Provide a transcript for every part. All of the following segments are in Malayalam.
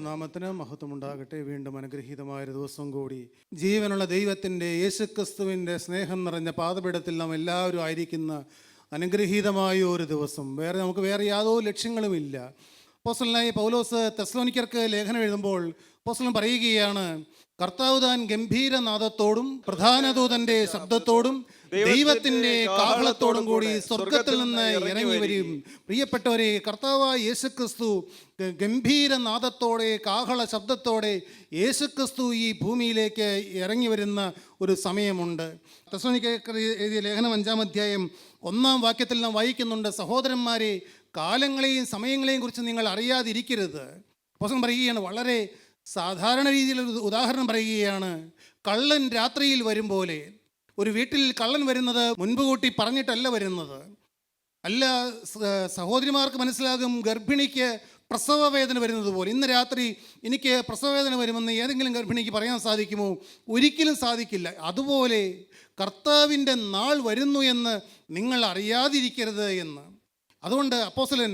നാമത്തിന് മഹത്വമുണ്ടാകട്ടെ. വീണ്ടും അനുഗ്രഹീതമായൊരു ദിവസം കൂടി ജീവനുള്ള ദൈവത്തിൻ്റെ യേശുക്രിസ്തുവിൻ്റെ സ്നേഹം നിറഞ്ഞ പാദപീഠത്തിൽ നാം എല്ലാവരും ആയിരിക്കുന്ന അനുഗ്രഹീതമായ ഒരു ദിവസം. നമുക്ക് വേറെ യാതൊരു ലക്ഷ്യങ്ങളുമില്ല. അപ്പോസ്തലനായ പൗലോസ് തെസ്സലോനിക്കർക്ക് ലേഖനം എഴുതുമ്പോൾ അപ്പോസ്തലൻ പറയുകയാണ്, കർത്താവ് താൻ ഗംഭീരനാദത്തോടും പ്രധാന ദൂതന്റെ ശബ്ദത്തോടും ദൈവത്തിന്റെ കാഹളത്തോടും കൂടി സ്വർഗത്തിൽ നിന്ന് ഇറങ്ങി വരും. പ്രിയപ്പെട്ടവരെ, കർത്താവായ യേശുക്രിസ്തു ഗംഭീരനാദത്തോടെ കാഹള ശബ്ദത്തോടെ യേശുക്രിസ്തു ഈ ഭൂമിയിലേക്ക് ഇറങ്ങി വരുന്ന ഒരു സമയമുണ്ട്. തെസ്സലോനിക്കർക്ക് എഴുതിയ ലേഖനം 5-ാം അധ്യായം 1-ാം വാക്യത്തിൽ നാം വായിക്കുന്നുണ്ട്, സഹോദരന്മാരെ, കാലങ്ങളെയും സമയങ്ങളെയും കുറിച്ച് നിങ്ങൾ അറിയാതിരിക്കരുത്. അപ്പോസ്തലൻ പറയുകയാണ്, വളരെ സാധാരണ രീതിയിലൊരു ഉദാഹരണം പറയുകയാണ്. കള്ളൻ രാത്രിയിൽ വരും പോലെ. ഒരു വീട്ടിൽ കള്ളൻ വരുന്നത് മുൻപ് കൂട്ടി പറഞ്ഞിട്ടല്ല വരുന്നത്. അല്ല, സഹോദരിമാർക്ക് മനസ്സിലാകും, ഗർഭിണിക്ക് പ്രസവ വേദന വരുന്നത് പോലെ. ഇന്ന് രാത്രി എനിക്ക് പ്രസവ വേദന വരുമെന്ന് ഏതെങ്കിലും ഗർഭിണിക്ക് പറയാൻ സാധിക്കുമോ? ഒരിക്കലും സാധിക്കില്ല. അതുപോലെ കർത്താവിൻ്റെ നാൾ വരുന്നു എന്ന് നിങ്ങൾ അറിയാതിരിക്കരുത് എന്ന്. അതുകൊണ്ട് അപ്പോസ്തലൻ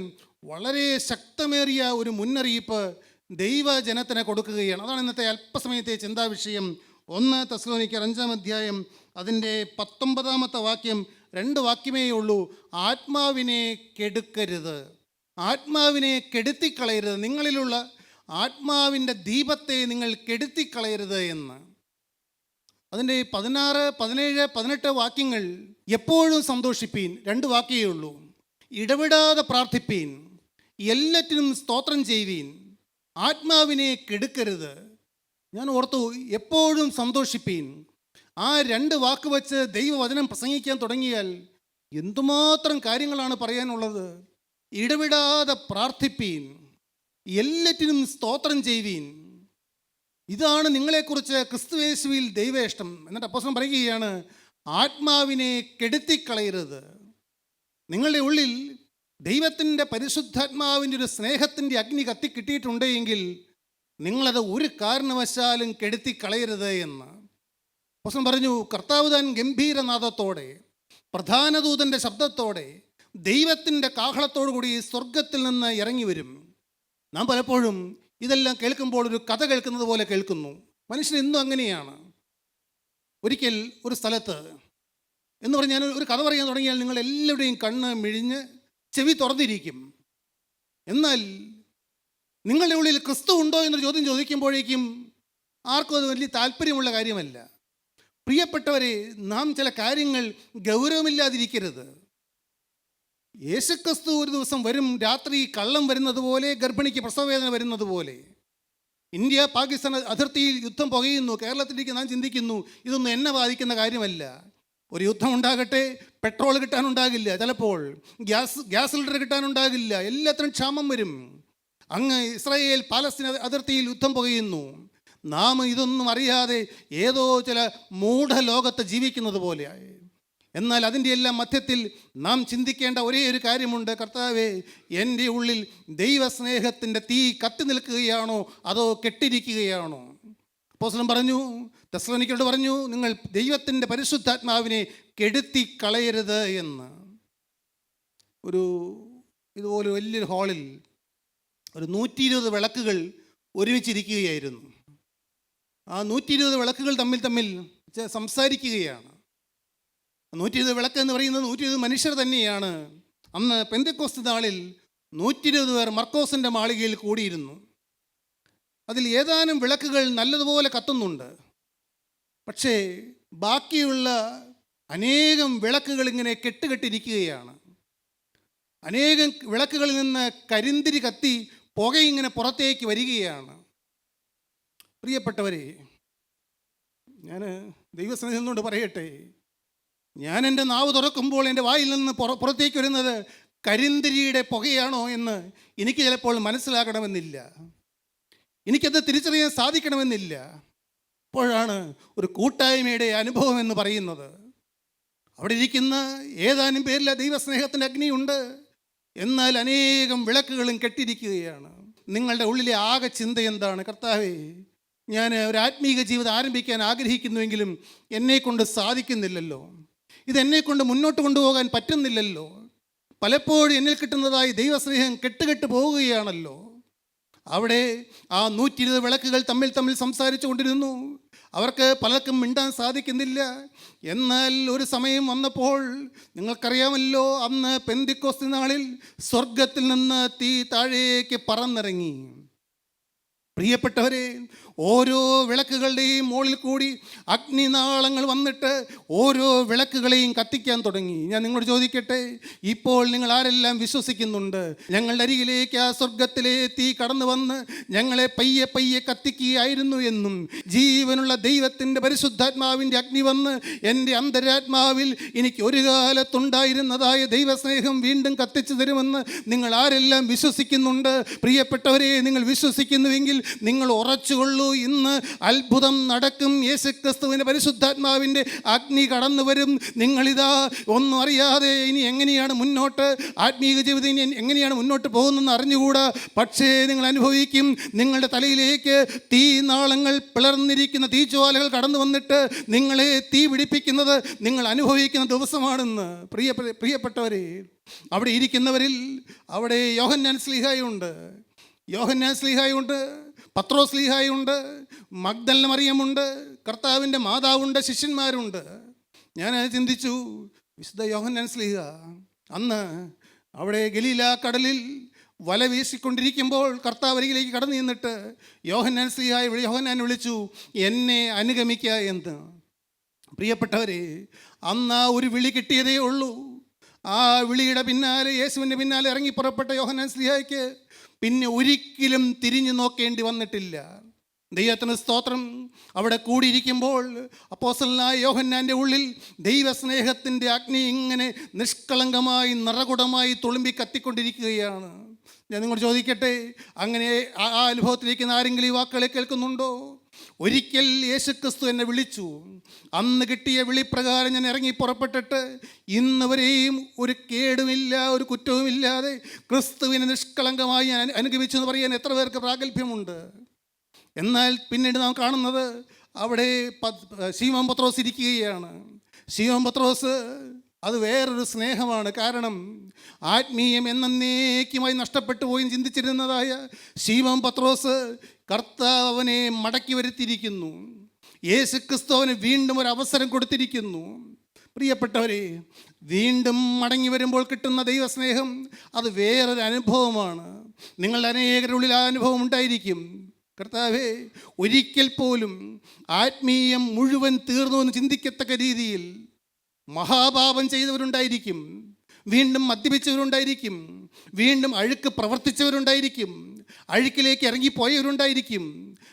വളരെ ശക്തമേറിയ ഒരു മുന്നറിയിപ്പ് ദൈവജനത്തിന് കൊടുക്കുകയാണ്. അതാണ് ഇന്നത്തെ അല്പസമയത്തെ ചിന്താവിഷയം. 1 തെസ്സലോനിക്കർ 5-ാം അധ്യായം അതിൻ്റെ 19-ാമത്തെ വാക്യം. 2 വാക്യമേ ഉള്ളൂ. ആത്മാവിനെ കെടുക്കരുത്, ആത്മാവിനെ കെടുത്തിക്കളയരുത്, നിങ്ങളിലുള്ള ആത്മാവിൻ്റെ ദീപത്തെ നിങ്ങൾ കെടുത്തിക്കളയരുത് എന്ന്. അതിൻ്റെ 16, 17, 18 വാക്യങ്ങൾ. എപ്പോഴും സന്തോഷിപ്പീൻ, 2 വാക്യേ ഉള്ളൂ. ഇടവിടാതെ പ്രാർത്ഥിപ്പീൻ, എല്ലാറ്റിനും സ്തോത്രം ചെയ്യുവീൻ, ആത്മാവിനെ കെടുക്കരുത്. ഞാൻ ഓർത്തു, എപ്പോഴും സന്തോഷിപ്പീൻ. ആ 2 വാക്ക് വെച്ച് ദൈവവചനം പ്രസംഗിക്കാൻ തുടങ്ങിയാൽ എന്തുമാത്രം കാര്യങ്ങളാണ് പറയാനുള്ളത്. ഇടവിടാതെ പ്രാർത്ഥിപ്പീൻ, എല്ലാറ്റിനും സ്തോത്രം ചെയ്യുവീൻ. ഇതാണ് നിങ്ങളെക്കുറിച്ച് ക്രിസ്തുയേശുവിൽ ദൈവേഷ്ടം. എന്നിട്ട് അപ്പോസ്തലൻ പറയുകയാണ്, ആത്മാവിനെ കെടുത്തിക്കളയരുത്. നിങ്ങളുടെ ഉള്ളിൽ ദൈവത്തിൻ്റെ പരിശുദ്ധാത്മാവിൻ്റെ ഒരു സ്നേഹത്തിൻ്റെ അഗ്നി കത്തിക്കിട്ടിയിട്ടുണ്ടെങ്കിൽ നിങ്ങളത് ഒരു കാരണവശാലും കെടുത്തിക്കളയരുത് എന്ന് അപ്പോസ്തലൻ പറഞ്ഞു. കർത്താവ് താൻ ഗംഭീരനാദത്തോടെ പ്രധാന ദൂതൻ്റെ ശബ്ദത്തോടെ ദൈവത്തിൻ്റെ കാഹളത്തോടു കൂടി സ്വർഗത്തിൽ നിന്ന് ഇറങ്ങി വരും. നാം പലപ്പോഴും ഇതെല്ലാം കേൾക്കുമ്പോൾ ഒരു കഥ കേൾക്കുന്നത് പോലെ കേൾക്കുന്നു. മനുഷ്യൻ ഇന്നും അങ്ങനെയാണ്. ഒരിക്കൽ ഒരു സ്ഥലത്ത് എന്ന് പറഞ്ഞാൽ ഒരു കഥ പറയാൻ തുടങ്ങിയാൽ നിങ്ങൾ എല്ലാവരുടെയും കണ്ണ് മിഴിഞ്ഞ് ചെവി തുറന്നിരിക്കും. എന്നാൽ നിങ്ങളുടെ ഉള്ളിൽ ക്രിസ്തു ഉണ്ടോ എന്നൊരു ചോദ്യം ചോദിക്കുമ്പോഴേക്കും ആർക്കും അത് വലിയ താല്പര്യമുള്ള കാര്യമല്ല. പ്രിയപ്പെട്ടവരെ, നാം ചില കാര്യങ്ങൾ ഗൗരവമില്ലാതിരിക്കരുത്. യേശുക്രിസ്തു ഒരു ദിവസം വരും. രാത്രി കള്ളം വരുന്നത് പോലെ, ഗർഭിണിക്ക് പ്രസവവേദന വരുന്നത് പോലെ. ഇന്ത്യ പാകിസ്ഥാൻ അതിർത്തിയിൽ യുദ്ധം പുകയുന്നു. കേരളത്തിലേക്ക് നാം ചിന്തിക്കുന്നു, ഇതൊന്നും എന്നെ ബാധിക്കുന്ന കാര്യമല്ല. ഒരു യുദ്ധം ഉണ്ടാകട്ടെ, പെട്രോൾ കിട്ടാനുണ്ടാകില്ല, ചിലപ്പോൾ ഗ്യാസ് സിലിണ്ടർ കിട്ടാനുണ്ടാകില്ല, എല്ലാത്തിനും ക്ഷാമം വരും. അങ്ങ് ഇസ്രായേൽ പാലസ്തീൻ അതിർത്തിയിൽ യുദ്ധം പുകയുന്നു. നാം ഇതൊന്നും അറിയാതെ ഏതോ ചില മൂഢലോകത്ത് ജീവിക്കുന്നത് പോലെയായി. എന്നാൽ അതിൻ്റെ എല്ലാം മധ്യത്തിൽ നാം ചിന്തിക്കേണ്ട ഒരേ ഒരു കാര്യമുണ്ട്. കർത്താവേ, എൻ്റെ ഉള്ളിൽ ദൈവസ്നേഹത്തിൻ്റെ തീ കത്തി നിൽക്കുകയാണോ അതോ കെട്ടിരിക്കുകയാണോ? അപ്പോസ്തലൻ പറഞ്ഞു, തെസ്സലോനിക്കരോട് പറഞ്ഞു, നിങ്ങൾ ദൈവത്തിൻ്റെ പരിശുദ്ധാത്മാവിനെ കെടുത്തി കളയരുത് എന്ന്. ഇതുപോലെ വലിയൊരു ഹാളിൽ ഒരു 120 വിളക്കുകൾ ഒരുമിച്ചിരിക്കുകയായിരുന്നു. ആ 120 വിളക്കുകൾ തമ്മിൽ സംസാരിക്കുകയാണ്. 120 വിളക്ക് എന്ന് പറയുന്നത് 120 മനുഷ്യർ തന്നെയാണ്. അന്ന് പെന്തക്കോസ്ത് നാളിൽ 120 പേർ മർക്കോസിൻ്റെ മാളികയിൽ കൂടിയിരുന്നു. അതിൽ ഏതാനും വിളക്കുകൾ നല്ലതുപോലെ കത്തുന്നുണ്ട്. പക്ഷേ ബാക്കിയുള്ള അനേകം വിളക്കുകൾ ഇങ്ങനെ കെട്ടുകെട്ടിരിക്കുകയാണ്. അനേകം വിളക്കുകളിൽ നിന്ന് കരിന്തിരി കത്തി പുകയിങ്ങനെ പുറത്തേക്ക് വരികയാണ്. പ്രിയപ്പെട്ടവരെ, ഞാൻ ദൈവസ്നേഹം കൊണ്ട് പറയട്ടെ, ഞാൻ എൻ്റെ നാവ് തുറക്കുമ്പോൾ എൻ്റെ വായിൽ നിന്ന് പുറത്തേക്ക് വരുന്നത് കരിന്തിരിയുടെ പുകയാണോ എന്ന് എനിക്ക് ചിലപ്പോൾ മനസ്സിലാക്കണമെന്നില്ല, എനിക്കത് തിരിച്ചറിയാൻ സാധിക്കണമെന്നില്ല. അപ്പോഴാണ് ഒരു കൂട്ടായ്മയുടെ അനുഭവം എന്ന് പറയുന്നത്. അവിടെ ഇരിക്കുന്ന ഏതാനും പേരിൽ ദൈവസ്നേഹത്തിൻ്റെ അഗ്നിയുണ്ട്. എന്നാൽ അനേകം വിളക്കുകളും കെട്ടിരിക്കുകയാണ്. നിങ്ങളുടെ ഉള്ളിലെ ആകെ ചിന്ത എന്താണ്? കർത്താവേ, ഞാൻ ഒരു ആത്മീക ജീവിതം ആരംഭിക്കാൻ ആഗ്രഹിക്കുന്നുവെങ്കിലും എന്നെക്കൊണ്ട് സാധിക്കുന്നില്ലല്ലോ, ഇതെന്നെക്കൊണ്ട് മുന്നോട്ട് കൊണ്ടുപോകാൻ പറ്റുന്നില്ലല്ലോ, പലപ്പോഴും എന്നിൽ കിട്ടുന്നതായി ദൈവസ്നേഹം കെട്ടുകെട്ട് പോവുകയാണല്ലോ. അവിടെ ആ 120 വിളക്കുകൾ തമ്മിൽ സംസാരിച്ചു കൊണ്ടിരുന്നു. അവർക്ക് പലർക്കും മിണ്ടാൻ സാധിക്കുന്നില്ല. എന്നാൽ ഒരു സമയം വന്നപ്പോൾ, നിങ്ങൾക്കറിയാമല്ലോ, അന്ന് പെന്തിക്കോസ്ത് നാളിൽ സ്വർഗത്തിൽ നിന്ന് തീ താഴേക്ക് പറന്നിറങ്ങി. പ്രിയപ്പെട്ടവരെ, ഓരോ വിളക്കുകളുടെയും മുകളിൽ കൂടി അഗ്നിനാളങ്ങൾ വന്നിട്ട് ഓരോ വിളക്കുകളെയും കത്തിക്കാൻ തുടങ്ങി. ഞാൻ നിങ്ങളോട് ചോദിക്കട്ടെ, ഇപ്പോൾ നിങ്ങൾ ആരെല്ലാം വിശ്വസിക്കുന്നുണ്ട് ഞങ്ങളുടെ അരികിലേക്ക് ആ സ്വർഗത്തിലെ തീ കടന്നു വന്ന് ഞങ്ങളെ പയ്യെ പയ്യെ കത്തിക്കുകയായിരുന്നു എന്നും, ജീവനുള്ള ദൈവത്തിൻ്റെ പരിശുദ്ധാത്മാവിൻ്റെ അഗ്നി വന്ന് എൻ്റെ അന്തരാത്മാവിൽ എനിക്ക് ഒരു കാലത്തുണ്ടായിരുന്നതായ ദൈവസ്നേഹം വീണ്ടും കത്തിച്ചു തരുമെന്ന് നിങ്ങൾ ആരെല്ലാം വിശ്വസിക്കുന്നുണ്ട്? പ്രിയപ്പെട്ടവരെ, നിങ്ങൾ വിശ്വസിക്കുന്നുവെങ്കിൽ നിങ്ങൾ ഉറച്ചുകൊള്ളൂ. ഇന്ന് അത്ഭുതം നടക്കും. യേശുക്രിസ്തുവിൻ്റെ പരിശുദ്ധാത്മാവിൻ്റെ അഗ്നി കടന്നു വരും. നിങ്ങളിതാ ഒന്നും അറിയാതെ ഇനി എങ്ങനെയാണ് മുന്നോട്ട് ആത്മീക ജീവിതം ഇനി എങ്ങനെയാണ് മുന്നോട്ട് പോകുന്നതെന്ന് അറിഞ്ഞുകൂടാ. പക്ഷേ നിങ്ങൾ അനുഭവിക്കും. നിങ്ങളുടെ തലയിലേക്ക് തീ നാളങ്ങൾ പിളർന്നിരിക്കുന്ന തീജ്വാലകൾ കടന്നു വന്നിട്ട് നിങ്ങളെ തീ പിടിപ്പിക്കുന്നത് നിങ്ങൾ അനുഭവിക്കുന്ന ദിവസമാണെന്ന്. പ്രിയപ്പെട്ടവരെ, അവിടെ ഇരിക്കുന്നവരിൽ അവിടെ യോഹന്നാൻ സ്ലീഹായുണ്ട്, പത്രോസ് സ്ലീഹായുണ്ട്, മഗ്ദലന മറിയമുണ്ട്, കർത്താവിൻ്റെ മാതാവുണ്ട്, ശിഷ്യന്മാരുണ്ട്. ഞാൻ ചിന്തിച്ചു, വിശുദ്ധ യോഹന്നാൻ സ്ലീഹ അന്ന് അവിടെ ഗലീല കടലിൽ വല വീശിക്കൊണ്ടിരിക്കുമ്പോൾ കർത്താവ് അരികിലേക്ക് കടന്നു നിന്നിട്ട് യോഹന്നാൻ വിളിച്ചു, എന്നെ അനുഗമിക്കുക എന്ന്. പ്രിയപ്പെട്ടവരെ, അന്ന് ആ ഒരു വിളി കിട്ടിയതേ ഉള്ളൂ. ആ വിളിയുടെ പിന്നാലെ, യേശുവിൻ്റെ പിന്നാലെ ഇറങ്ങി പുറപ്പെട്ട യോഹന്നാൻ സ്ലീഹായ്ക്ക് പിന്നെ ഒരിക്കലും തിരിഞ്ഞു നോക്കേണ്ടി വന്നിട്ടില്ല. ദൈവത്തിന് സ്തോത്രം. അവിടെ കൂടിയിരിക്കുമ്പോൾ അപ്പോസ്തലനായ യോഹന്നാൻ്റെ ഉള്ളിൽ ദൈവസ്നേഹത്തിൻ്റെ അഗ്നി ഇങ്ങനെ നിഷ്കളങ്കമായി നിറകുടമായി തുളുമ്പി കത്തിക്കൊണ്ടിരിക്കുകയാണ്. ഞാൻ നിങ്ങളോട് ചോദിക്കട്ടെ, അങ്ങനെ ആ അനുഭവത്തിലിരിക്കുന്ന ആരെങ്കിലും ഈ വാക്കുകളെ കേൾക്കുന്നുണ്ടോ? ഒരിക്കൽ യേശുക്രിസ്തു എന്നെ വിളിച്ചു. അന്ന് കിട്ടിയ വിളിപ്രകാരം ഞാൻ ഇറങ്ങി പുറപ്പെട്ടിട്ട് ഇന്ന് വരെയും ഒരു കേടുമില്ല, ഒരു കുറ്റവുമില്ലാതെ ക്രിസ്തുവിനെ നിഷ്കളങ്കമായി ഞാൻ അനുഗമിച്ചു എന്ന് പറയാൻ എത്ര പേർക്ക് പ്രാഗൽഭ്യമുണ്ട്? എന്നാൽ പിന്നീട് നാം കാണുന്നത് അവിടെ ശീമോൻ പത്രോസ് ഇരിക്കുകയാണ്. ശീമോൻ പത്രോസ് അത് വേറൊരു സ്നേഹമാണ്. കാരണം ആത്മീയം എന്നേക്കുമായി നഷ്ടപ്പെട്ടു പോയി ചിന്തിച്ചിരുന്നതായ ശീമോൻ പത്രോസ് കർത്താവിനെ മടക്കി വരുത്തിയിരിക്കുന്നു. യേശുക്രിസ്തു അവന് വീണ്ടും ഒരു അവസരം കൊടുത്തിരിക്കുന്നു. പ്രിയപ്പെട്ടവരെ, വീണ്ടും മടങ്ങി വരുമ്പോൾ കിട്ടുന്ന ദൈവസ്നേഹം അത് വേറൊരു അനുഭവമാണ്. നിങ്ങളുടെ അനേകരുടെ ഉള്ളിൽ ആ അനുഭവം ഉണ്ടായിരിക്കും. കർത്താവേ, ഒരിക്കൽ പോലും ആത്മീയം മുഴുവൻ തീർന്നു എന്ന് ചിന്തിക്കത്തക്ക രീതിയിൽ മഹാപാപം ചെയ്തവരുണ്ടായിരിക്കും, വീണ്ടും മദ്യപിച്ചവരുണ്ടായിരിക്കും, വീണ്ടും അഴുക്ക് പ്രവർത്തിച്ചവരുണ്ടായിരിക്കും, അഴുക്കിലേക്ക് ഇറങ്ങിപ്പോയവരുണ്ടായിരിക്കും.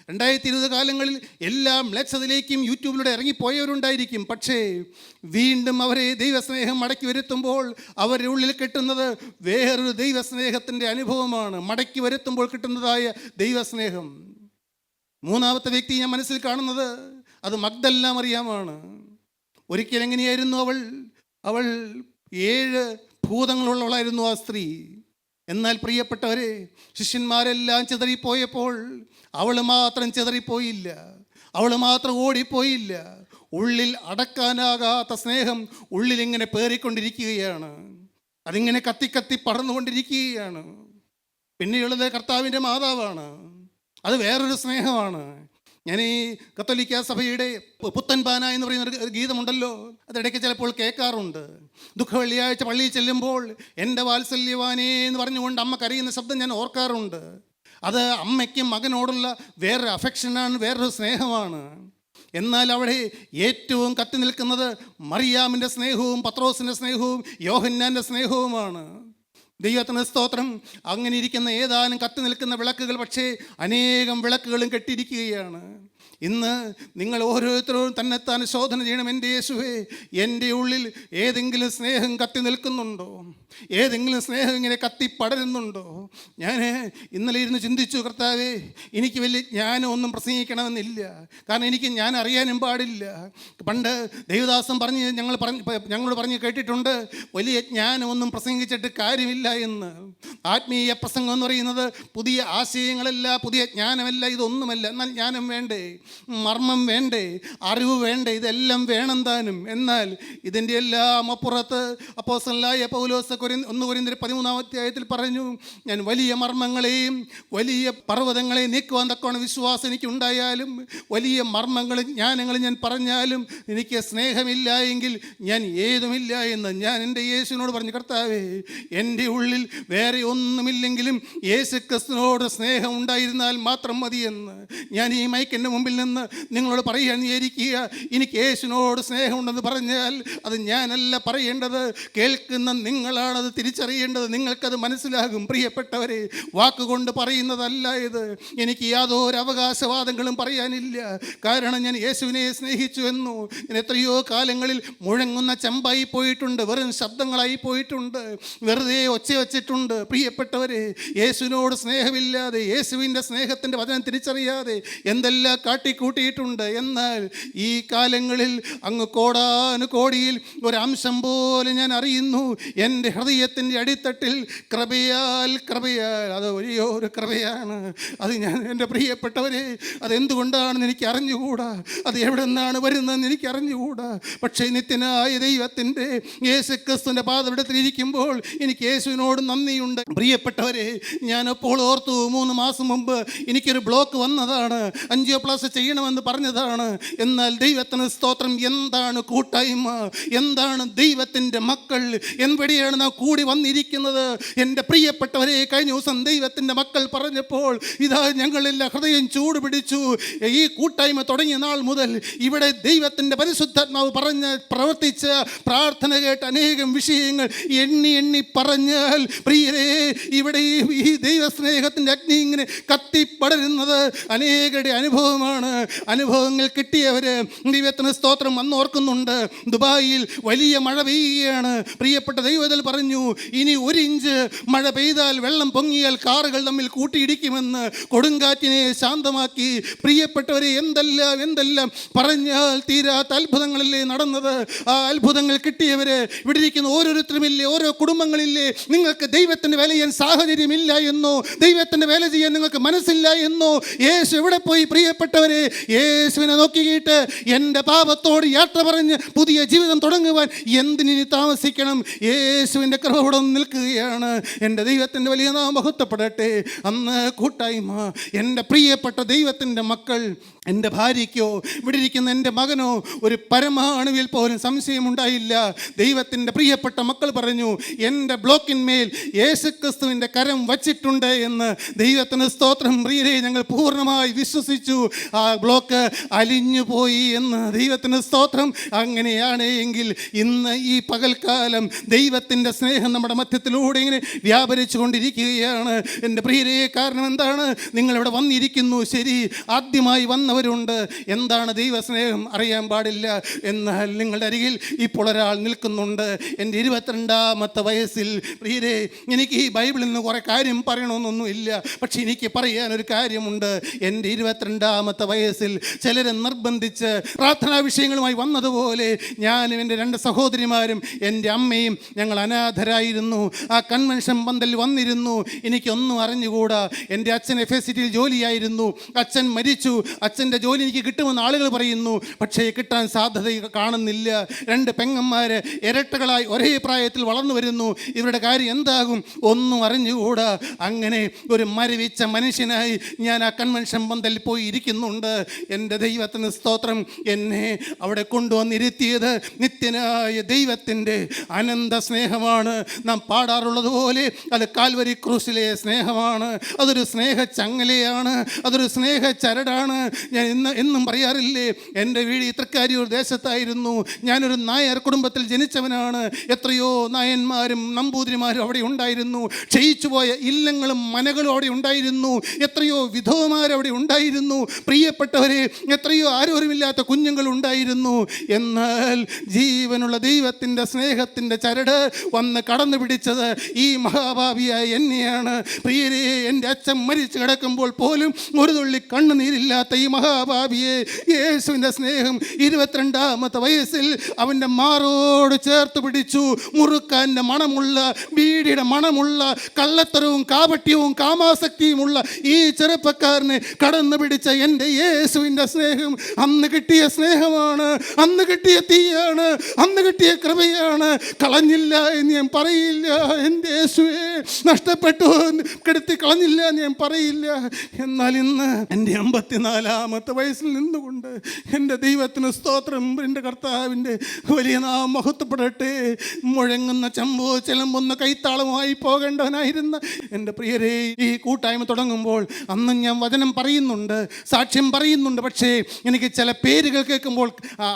2020 കാലങ്ങളിൽ എല്ലാ മ്ലേച്ഛതയിലേക്കും യൂട്യൂബിലൂടെ ഇറങ്ങിപ്പോയവരുണ്ടായിരിക്കും. പക്ഷേ വീണ്ടും അവരെ ദൈവസ്നേഹം മടക്കി വരുത്തുമ്പോൾ അവരുടെ ഉള്ളിൽ കിട്ടുന്നത് വേറൊരു ദൈവസ്നേഹത്തിൻ്റെ അനുഭവമാണ്. മടക്കി വരുത്തുമ്പോൾ കിട്ടുന്നതായ ദൈവസ്നേഹം. മൂന്നാമത്തെ വ്യക്തി ഞാൻ മനസ്സിൽ കാണുന്നത് അത് മഗ്ദലന മറിയമാണ്. ഒരിക്കൽ എങ്ങനെയായിരുന്നു അവൾ 7 ഭൂതങ്ങളുള്ളവളായിരുന്നു ആ സ്ത്രീ. എന്നാൽ പ്രിയപ്പെട്ടവരെ, ശിഷ്യന്മാരെല്ലാം ചിതറിപ്പോയപ്പോൾ അവൾ മാത്രം ചിതറിപ്പോയില്ല, അവൾ മാത്രം ഓടിപ്പോയില്ല. ഉള്ളിൽ അടക്കാനാകാത്ത സ്നേഹം ഉള്ളിലിങ്ങനെ പേറിക്കൊണ്ടിരിക്കുകയാണ്. അതിങ്ങനെ കത്തി പടർന്നുകൊണ്ടിരിക്കുകയാണ്. പിന്നെയുള്ളത് കർത്താവിൻ്റെ മാതാവാണ്. അത് വേറൊരു സ്നേഹമാണ്. ഞാൻ ഈ കത്തോലിക്ക സഭയുടെ പുത്തൻ പാന എന്ന് പറയുന്ന ഒരു ഗീതമുണ്ടല്ലോ, അതിടയ്ക്ക് ചിലപ്പോൾ കേൾക്കാറുണ്ട്. ദുഃഖ വെള്ളിയാഴ്ച പള്ളിയിൽ ചെല്ലുമ്പോൾ എൻ്റെ വാത്സല്യവാനേ എന്ന് പറഞ്ഞുകൊണ്ട് അമ്മ കരയുന്ന ശബ്ദം ഞാൻ ഓർക്കാറുണ്ട്. അത് അമ്മയ്ക്കും മകനോടുള്ള വേറൊരു അഫെക്ഷനാണ്, വേറൊരു സ്നേഹമാണ്. എന്നാൽ അവിടെ ഏറ്റവും കത്തി നിൽക്കുന്നത് മറിയാമിൻ്റെ സ്നേഹവും പത്രോസിൻ്റെ സ്നേഹവും യോഹന്നാൻ്റെ സ്നേഹവുമാണ്. ദൈവത്തിന് സ്തോത്രം. അങ്ങനെ ഇരിക്കുന്ന ഏതാനും കത്തി നിൽക്കുന്ന വിളക്കുകൾ പക്ഷേ അനേകം വിളക്കുകളും കെട്ടിയിരിക്കുകയാണ്. ഇന്ന് നിങ്ങൾ ഓരോരുത്തരും തന്നെത്താൻ ശോധന ചെയ്യണം. എൻ്റെ യേശുവേ, എൻ്റെ ഉള്ളിൽ ഏതെങ്കിലും സ്നേഹം കത്തി നിൽക്കുന്നുണ്ടോ? ഏതെങ്കിലും സ്നേഹം ഇങ്ങനെ കത്തിപ്പടരുന്നുണ്ടോ? ഞാൻ ഇന്നലെ ഇരുന്ന് ചിന്തിച്ചു, കർത്താവേ, എനിക്ക് വലിയ ജ്ഞാനമൊന്നും പ്രസംഗിക്കണമെന്നില്ല, കാരണം എനിക്ക് ഞാൻ അറിയാനും പാടില്ല. പണ്ട് ദേവദാസൻ ഞങ്ങളോട് പറഞ്ഞ് കേട്ടിട്ടുണ്ട്, വലിയ ജ്ഞാനമൊന്നും പ്രസംഗിച്ചിട്ട് കാര്യമില്ല എന്ന്. ആത്മീയ പ്രസംഗം എന്ന് പറയുന്നത് പുതിയ ആശയങ്ങളല്ല, പുതിയ ജ്ഞാനമല്ല, ഇതൊന്നുമല്ല. എന്നാൽ ജ്ഞാനം വേണ്ടേ, മർമ്മം വേണ്ടേ, അറിവ് വേണ്ടേ, ഇതെല്ലാം വേണം താനും. എന്നാൽ ഇതിൻ്റെ എല്ലാം അപ്പുറത്ത് അപ്പോസ്തലനായ പൗലോസ് 1 കൊരിന്ത്യർ 13-ാം അധ്യായത്തിൽ പറഞ്ഞു, ഞാൻ വലിയ മർമ്മങ്ങളെയും വലിയ പർവ്വതങ്ങളെയും നീക്കുവാൻ തക്കവണ്ണം വിശ്വാസം എനിക്കുണ്ടായാലും വലിയ മർമ്മങ്ങളും ജ്ഞാനങ്ങളും ഞാൻ പറഞ്ഞാലും എനിക്ക് സ്നേഹമില്ല എങ്കിൽ ഞാൻ ഏതുമില്ല എന്ന് ഞാൻ എൻ്റെ യേശുവിനോട് പറഞ്ഞു. കർത്താവേ, എൻ്റെ ഉള്ളിൽ വേറെ ഒന്നുമില്ലെങ്കിലും യേശു ക്രിസ്തുവിനോട് സ്നേഹം ഉണ്ടായിരുന്നാൽ മാത്രം മതിയെന്ന് ഞാൻ ഈ മൈക്കിൻ്റെ മുമ്പിൽ നിന്ന് നിങ്ങളോട് പറയാൻ വിചാരിക്കുക. എനിക്ക് യേശുവിനോട് സ്നേഹമുണ്ടെന്ന് പറഞ്ഞാൽ അത് ഞാനല്ല പറയേണ്ടത്, കേൾക്കുന്ന നിങ്ങളാണത് തിരിച്ചറിയേണ്ടത്. നിങ്ങൾക്കത് മനസ്സിലാകും. പ്രിയപ്പെട്ടവരെ, വാക്കുകൊണ്ട് പറയുന്നതല്ല ഇത്. എനിക്ക് യാതൊരു അവകാശവാദങ്ങളും പറയാനില്ല, കാരണം ഞാൻ യേശുവിനെ സ്നേഹിച്ചു എന്നു. ഞാൻ എത്രയോ കാലങ്ങളിൽ മുഴങ്ങുന്ന ചെമ്പായി പോയിട്ടുണ്ട്, വെറും ശബ്ദങ്ങളായി പോയിട്ടുണ്ട്, വെറുതെ ഒച്ച വച്ചിട്ടുണ്ട്. പ്രിയപ്പെട്ടവരെ, യേശുവിനോട് സ്നേഹമില്ലാതെ, യേശുവിൻ്റെ സ്നേഹത്തിൻ്റെ വചനം തിരിച്ചറിയാതെ എന്തെല്ലാം കാട്ടിക്കൂട്ടിയിട്ടുണ്ട്. എന്നാൽ ഈ കാലങ്ങളിൽ അങ്ങ് കോടാനുകോടിയിൽ ഒരംശം പോലെ ഞാൻ അറിയുന്നു, എൻ്റെ ഹൃദയത്തിൻ്റെ അടിത്തട്ടിൽ കൃപയാൽ അത് വലിയൊരു കൃപയാണ്. അത് ഞാൻ, എൻ്റെ പ്രിയപ്പെട്ടവരെ, അതെന്തുകൊണ്ടാണെന്ന് എനിക്ക് അറിഞ്ഞുകൂടാ, അത് എവിടെ നിന്നാണ് വരുന്നതെന്ന് എനിക്ക് അറിഞ്ഞുകൂടാ. പക്ഷേ നിത്യനായ ദൈവത്തിൻ്റെ യേശു ക്രിസ്തുവിൻ്റെ പാദപീഠത്തിലിരിക്കുമ്പോൾ എനിക്ക് യേശുവിനോട് നന്ദിയുണ്ട്. പ്രിയപ്പെട്ടവരെ, ഞാനപ്പോൾ ഓർത്തു, 3 മാസം മുമ്പ് എനിക്കൊരു ബ്ലോക്ക് വന്നതാണ്, ആൻജിയോപ്ലാസ്റ്റി ചെയ്യണമെന്ന് പറഞ്ഞതാണ്. എന്നാൽ ദൈവത്തിന് സ്തോത്രം, എന്താണ് കൂട്ടായ്മ, എന്താണ് ദൈവത്തിൻ്റെ മക്കൾ, എവിടെയാണ് നാം കൂടി വന്നിരിക്കുന്നത്. എൻ്റെ പ്രിയപ്പെട്ടവരെ, കഴിഞ്ഞ ദിവസം ദൈവത്തിൻ്റെ മക്കൾ പറഞ്ഞപ്പോൾ ഇതാ ഞങ്ങളെല്ലാം ഹൃദയം ചൂട് പിടിച്ചു. ഈ കൂട്ടായ്മ തുടങ്ങിയ നാൾ മുതൽ ഇവിടെ ദൈവത്തിൻ്റെ പരിശുദ്ധാത്മാവ് പ്രവർത്തിച്ച പ്രാർത്ഥന കേട്ട് അനേകം വിഷയങ്ങൾ എണ്ണി പറഞ്ഞാൽ, പ്രിയരെ, ഇവിടെ ഈ ദൈവസ്നേഹത്തിൻ്റെ അഗ്നി ഇങ്ങനെ കത്തിപ്പടരുന്നത് അനേകരുടെ അനുഭവമാണ്. അനുഭവങ്ങൾ കിട്ടിയവർ ദൈവത്തിന് സ്തോത്രം വന്നോർക്കുന്നുണ്ട്. ദുബായിൽ വലിയ മഴ പെയ്യുകയാണ്. പ്രിയപ്പെട്ട ദൈവത്തിൽ പറഞ്ഞു, ഇനി 1 ഇഞ്ച് മഴ പെയ്താൽ, വെള്ളം പൊങ്ങിയാൽ കാറുകൾ തമ്മിൽ കൂട്ടിയിടിക്കുമെന്ന് കൊടുങ്കാറ്റിനെ ശാന്തമാക്കി. പ്രിയപ്പെട്ടവരെ, എന്തെല്ലാം പറഞ്ഞാൽ തീരാത്ത അത്ഭുതങ്ങളല്ലേ നടന്നത്. ആ അത്ഭുതങ്ങൾ കിട്ടിയവര് ഇവിടെ ഇരിക്കുന്ന ഓരോരുത്തരുമില്ലേ, ഓരോ കുടുംബങ്ങളില്ലേ, നിങ്ങൾക്ക് ദൈവത്തിൻ്റെ വേല ചെയ്യാൻ സാഹചര്യമില്ല എന്നോ, ദൈവത്തിൻ്റെ വേല ചെയ്യാൻ നിങ്ങൾക്ക് മനസ്സില്ല എന്നോ, യേശു എവിടെ പോയി? പ്രിയപ്പെട്ടവരെ, യേശുവിനെ നോക്കിയിട്ട് എൻ്റെ പാപത്തോട് യാത്ര പറഞ്ഞ് പുതിയ ജീവിതം തുടങ്ങുവാൻ എന്തിനി താമസിക്കണം? യേശുവിൻ്റെ കൃപ ഇവിടെ നിൽക്കുകയാണ്. എൻ്റെ ദൈവത്തിൻ്റെ വലിയ നാമം മഹത്വപ്പെടട്ടെ. അന്ന് കൂട്ടായ്മ, എൻ്റെ പ്രിയപ്പെട്ട ദൈവത്തിൻ്റെ മക്കൾ, എൻ്റെ ഭാര്യയ്ക്കോ ഇവിടെ ഇരിക്കുന്ന എൻ്റെ മകനോ ഒരു പരമാണുവിൽ പോലും സംശയമുണ്ടായില്ല. ദൈവത്തിൻ്റെ പ്രിയപ്പെട്ട മക്കൾ പറഞ്ഞു, എൻ്റെ ബ്ലോക്കിന്മേൽ യേശുക്രിസ്തുവിൻ്റെ കരം വച്ചിട്ടുണ്ട് എന്ന്. ദൈവത്തിന് സ്തോത്രം. പ്രിയരെ, ഞങ്ങൾ പൂർണ്ണമായി വിശ്വസിച്ചു. ആ ബ്ലോക്ക് അലിഞ്ഞു പോയി എന്ന്. ദൈവത്തിന് സ്തോത്രം. അങ്ങനെയാണ് എങ്കിൽ ഇന്ന് ഈ പകൽക്കാലം ദൈവത്തിൻ്റെ സ്നേഹം നമ്മുടെ മധ്യത്തിലൂടെ ഇങ്ങനെ വ്യാപരിച്ചു കൊണ്ടിരിക്കുകയാണ്. എൻ്റെ പ്രിയരെ, കാരണം എന്താണ്? നിങ്ങളിവിടെ വന്നിരിക്കുന്നു, ശരി, ആദ്യമായി വന്നവരുണ്ട്. എന്താണ് ദൈവസ്നേഹം അറിയാൻ പാടില്ല. എന്നാൽ നിങ്ങളുടെ അരികിൽ ഇപ്പോൾ ഒരാൾ നിൽക്കുന്നുണ്ട്. എൻ്റെ 22-ാമത്തെ വയസ്സിൽ, പ്രിയരെ, എനിക്ക് ഈ ബൈബിളിൽ നിന്ന് കുറേ കാര്യം പറയണമെന്നൊന്നുമില്ല, പക്ഷെ എനിക്ക് പറയാനൊരു കാര്യമുണ്ട്. എൻ്റെ 22-ാമത്തെ വയസ്സിൽ ചിലരെ നിർബന്ധിച്ച് പ്രാർത്ഥനാ വിഷയങ്ങളുമായി വന്നതുപോലെ ഞാനും എൻ്റെ 2 സഹോദരിമാരും എൻ്റെ അമ്മയും ഞങ്ങൾ അനാഥരായിരുന്നു. ആ കൺവെൻഷൻ പന്തലിൽ വന്നിരുന്നു. എനിക്കൊന്നും അറിഞ്ഞുകൂടാ. എൻ്റെ അച്ഛൻ FSCTയിൽ ജോലിയായിരുന്നു. അച്ഛൻ മരിച്ചു. അച്ഛൻ്റെ ജോലി എനിക്ക് കിട്ടുമെന്ന് ആളുകൾ പറയുന്നു, പക്ഷേ കിട്ടാൻ സാധ്യത കാണുന്നില്ല. 2 പെങ്ങന്മാർ ഇരട്ടകളായി ഒരേ പ്രായത്തിൽ വളർന്നു വരുന്നു. ഇവരുടെ കാര്യം എന്താകും? ഒന്നും അറിഞ്ഞുകൂടാ. അങ്ങനെ ഒരു മരവിച്ച മനുഷ്യനായി ഞാൻ ആ കൺവെൻഷൻ പന്തലിൽ പോയി ഇരിക്കുന്നുണ്ട്. എൻ്റെ ദൈവത്തിന് സ്തോത്രം. എന്നെ അവിടെ കൊണ്ടുവന്നിരുത്തിയത് നിത്യനായ ദൈവത്തിൻ്റെ അനന്ത സ്നേഹമാണ്. നാം പാടാറുള്ളത് പോലെ അത് കാൽവരി ക്രൂസിലെ സ്നേഹമാണ്. അതൊരു സ്നേഹ ചങ്ങലയാണ്, അതൊരു സ്നേഹ ചരടാണ്. ഞാൻ എന്നും പറയാറില്ലേ, എൻ്റെ വീട് തൃക്കാരിയൂർ ദേശത്തായിരുന്നു. ഞാനൊരു നായർ കുടുംബത്തിൽ ജനിച്ചവനാണ്. എത്രയോ നായന്മാരും നമ്പൂതിരിമാരും അവിടെ ഉണ്ടായിരുന്നു. ക്ഷയിച്ചുപോയ ഇല്ലങ്ങളും മനകളും അവിടെ ഉണ്ടായിരുന്നു. എത്രയോ വിധവമാരവിടെ ഉണ്ടായിരുന്നു. പ്രിയ പ്രിയപ്പെട്ടവരെ, എത്രയോ ആരോരുമില്ലാത്ത കുഞ്ഞുങ്ങൾ ഉണ്ടായിരുന്നു. എന്നാൽ ജീവനുള്ള ദൈവത്തിൻ്റെ സ്നേഹത്തിൻ്റെ ചരട് വന്ന് കടന്നു പിടിച്ചത് ഈ മഹാഭാവിയായ എന്നെയാണ്. പ്രിയരെ, എൻ്റെ അച്ഛൻ മരിച്ചു കിടക്കുമ്പോൾ പോലും ഒരു തുള്ളി കണ്ണുനീരില്ലാത്ത ഈ മഹാഭാവിയെ യേശുവിൻ്റെ സ്നേഹം 22-ാമത്തെ വയസ്സിൽ അവൻ്റെ മാറോട് ചേർത്ത് പിടിച്ചു. മുറുക്കാൻ്റെ മണമുള്ള, ബീഡിയുടെ മണമുള്ള, കള്ളത്തരവും കാപട്യവും കാമാസക്തിയുമുള്ള ഈ ചെറുപ്പക്കാരനെ കടന്നു പിടിച്ച എൻ്റെ യേശുവിൻ്റെ സ്നേഹം അന്ന് കിട്ടിയ സ്നേഹമാണ്, അന്ന് കിട്ടിയ തീയാണ്, അന്ന് കിട്ടിയ കൃപയാണ്. കളഞ്ഞില്ല എന്ന് ഞാൻ പറയില്ല. എൻ്റെ യേശുവേ, നഷ്ടപ്പെട്ടു കെടുത്തി കളഞ്ഞില്ല എന്ന് ഞാൻ പറയില്ല. എന്നാൽ ഇന്ന് എൻ്റെ 54-ാമത്തെ വയസ്സിൽ നിന്നുകൊണ്ട് എൻ്റെ ദൈവത്തിന് സ്തോത്രം, എൻ്റെ കർത്താവിൻ്റെ വലിയ നാമം മഹത്വപ്പെടട്ടെ. മുഴങ്ങുന്ന ചമ്പോ ചിലമ്പുന്ന കൈത്താളമായി പോകേണ്ടവനായിരുന്ന എൻ്റെ പ്രിയരെ, ഈ കൂട്ടായ്മ തുടങ്ങുമ്പോൾ അന്ന് ഞാൻ വചനം പറയുന്നുണ്ട്, സാക്ഷ്യം പറയുന്നുണ്ട്. പക്ഷേ എനിക്ക് ചില പേരുകൾ കേൾക്കുമ്പോൾ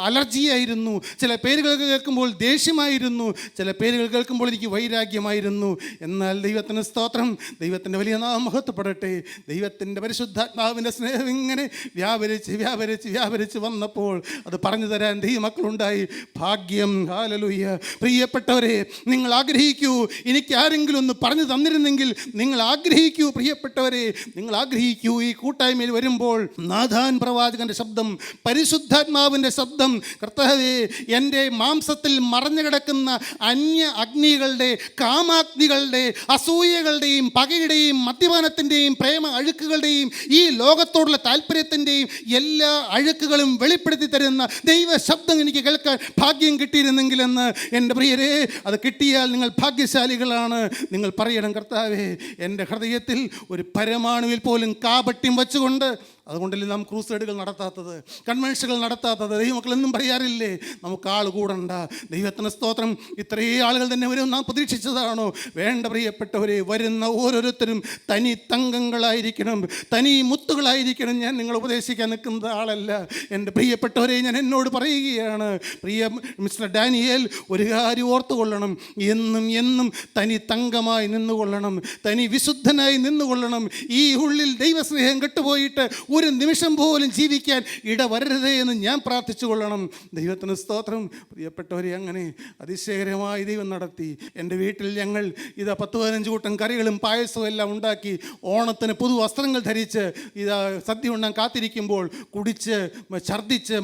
അലർജിയായിരുന്നു, ചില പേരുകൾ കേൾക്കുമ്പോൾ ദേഷ്യമായിരുന്നു, ചില പേരുകൾ കേൾക്കുമ്പോൾ എനിക്ക് വൈരാഗ്യമായിരുന്നു. എന്നാൽ ദൈവത്തിന് സ്തോത്രം, ദൈവത്തിൻ്റെ വലിയ നാമം മഹത്വപ്പെടട്ടെ. ദൈവത്തിൻ്റെ പരിശുദ്ധാത്മാവിൻ്റെ സ്നേഹം ഇങ്ങനെ വ്യാപരിച്ച് വ്യാപരിച്ച് വ്യാപരിച്ച് വന്നപ്പോൾ അത് പറഞ്ഞു തരാൻ ദൈവമക്കളുണ്ടായി. ഭാഗ്യം. ഹല്ലേലൂയ. പ്രിയപ്പെട്ടവരെ, നിങ്ങൾ ആഗ്രഹിക്കൂ, എനിക്ക് ആരെങ്കിലും ഒന്ന് പറഞ്ഞു തന്നിരുന്നെങ്കിൽ നിങ്ങൾ ആഗ്രഹിക്കൂ. പ്രിയപ്പെട്ടവരെ, നിങ്ങൾ ആഗ്രഹിക്കൂ. ഈ കൂട്ടായ്മയിൽ വരുമ്പോൾ നാഥാൻ പ്രവാചകൻ്റെ ശബ്ദം, പരിശുദ്ധാത്മാവിൻ്റെ ശബ്ദം, കർത്താവേ, എൻ്റെ മാംസത്തിൽ മറഞ്ഞു കിടക്കുന്ന അന്യ അഗ്നികളുടെ, കാമാഗ്നികളുടെ, അസൂയകളുടെയും പകയുടെയും മദ്യപാനത്തിൻ്റെയും പ്രേമ അഴുക്കുകളുടെയും ഈ ലോകത്തോടുള്ള താല്പര്യത്തിൻ്റെയും എല്ലാ അഴുക്കുകളും വെളിപ്പെടുത്തി തരുന്ന ദൈവ ശബ്ദം എനിക്ക് കേൾക്കാൻ ഭാഗ്യം കിട്ടിയിരുന്നെങ്കിലെന്ന് എൻ്റെ പ്രിയരെ, അത് കിട്ടിയാൽ നിങ്ങൾ ഭാഗ്യശാലികളാണ്. നിങ്ങൾ പറയണം, കർത്താവേ, എൻ്റെ ഹൃദയത്തിൽ ഒരു പരമാണുവിൽ പോലും കാപട്യം വച്ചുകൊണ്ട്, അതുകൊണ്ടല്ലേ നാം ക്രൂസേഡുകൾ നടത്താത്തത്, കൺവെൻഷനുകൾ നടത്താത്തത്. ദൈവമക്കൾ എന്നും പറയാറില്ലേ, നമുക്ക് ആൾ കൂടണ്ട. ദൈവത്തിന് സ്തോത്രം. ഇത്രയും ആളുകൾ തന്നെ വരും നാം പ്രതീക്ഷിച്ചതാണോ? വേണ്ട പ്രിയപ്പെട്ടവരെ, വരുന്ന ഓരോരുത്തരും തനി തങ്കങ്ങളായിരിക്കണം, തനി മുത്തുകളായിരിക്കണം. ഞാൻ നിങ്ങൾ ഉപദേശിക്കാൻ നിൽക്കുന്ന ആളല്ല. എൻ്റെ പ്രിയപ്പെട്ടവരെ, ഞാൻ എന്നോട് പറയുകയാണ്, പ്രിയ മിസ്റ്റർ ഡാനിയേൽ, ഒരു കാര്യം ഓർത്തുകൊള്ളണം, എന്നും എന്നും തനി തങ്കമായി നിന്നുകൊള്ളണം, തനി വിശുദ്ധനായി നിന്നുകൊള്ളണം. ഈ ഉള്ളിൽ ദൈവസ്നേഹം കെട്ടുപോയിട്ട് ഒരു നിമിഷം പോലും ജീവിക്കാൻ ഇടവരരുതേ എന്ന് ഞാൻ പ്രാർത്ഥിച്ചു കൊള്ളണം. ദൈവത്തിന് സ്തോത്രം. പ്രിയപ്പെട്ടവരെ, അങ്ങനെ അതിശയകരമായി ദൈവം നടത്തി. എൻ്റെ വീട്ടിൽ ഞങ്ങൾ 10-15 കൂട്ടം കറികളും പായസവും എല്ലാം ഉണ്ടാക്കി ഓണത്തിന് പുതു വസ്ത്രങ്ങൾ ധരിച്ച് സദ്യ ഉണ്ണാൻ കാത്തിരിക്കുമ്പോൾ കുടിച്ച് ഛർദ്ദിച്ച്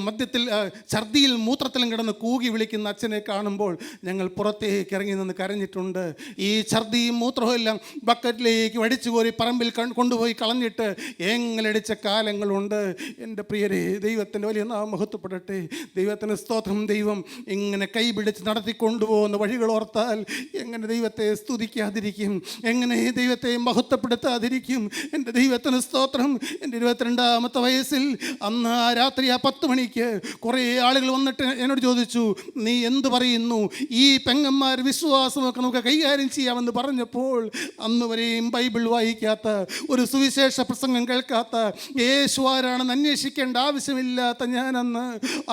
ഛർദ്ദിയിൽ മൂത്രത്തിലും കിടന്ന് കൂകി വിളിക്കുന്ന അച്ഛനെ കാണുമ്പോൾ ഞങ്ങൾ പുറത്തേക്ക് ഇറങ്ങി നിന്ന് കരഞ്ഞിട്ടുണ്ട്. ഈ ഛർദ്ദിയും മൂത്രവും എല്ലാം ബക്കറ്റിലേക്ക് വടിച്ചു കോരി പറമ്പിൽ കൊണ്ടുപോയി കളഞ്ഞിട്ട് ഏങ്ങലടിച്ച കാലങ്ങളുണ്ട്. എൻ്റെ പ്രിയരെ, ദൈവത്തിൻ്റെ വലിയ നാമം മഹത്വപ്പെടട്ടെ. ദൈവത്തിന് സ്തോത്രം. ദൈവം ഇങ്ങനെ കൈപിടിച്ച് നടത്തിക്കൊണ്ടുപോകുന്ന വഴികൾ ഓർത്താൽ എങ്ങനെ ദൈവത്തെ സ്തുതിക്കാതിരിക്കും, എങ്ങനെ ദൈവത്തെ മഹത്വപ്പെടുത്താതിരിക്കും? എൻ്റെ ദൈവത്തിന് സ്തോത്രം. എൻ്റെ 22-ാമത്തെ വയസ്സിൽ അന്ന് ആ രാത്രി 10 മണിക്ക് കുറേ ആളുകൾ വന്നിട്ട് എന്നോട് ചോദിച്ചു, നീ എന്ത് പറയുന്നു? ഈ പെങ്ങന്മാർ വിശ്വാസമൊക്കെ നമുക്ക് കൈകാര്യം ചെയ്യാമെന്ന് പറഞ്ഞപ്പോൾ അന്ന് വരെയും ബൈബിൾ വായിക്കാത്ത, ഒരു സുവിശേഷ പ്രസംഗം കേൾക്കാത്ത, യേശു ആരാണെന്ന് അന്വേഷിക്കേണ്ട ആവശ്യമില്ലാത്ത ഞാനന്ന്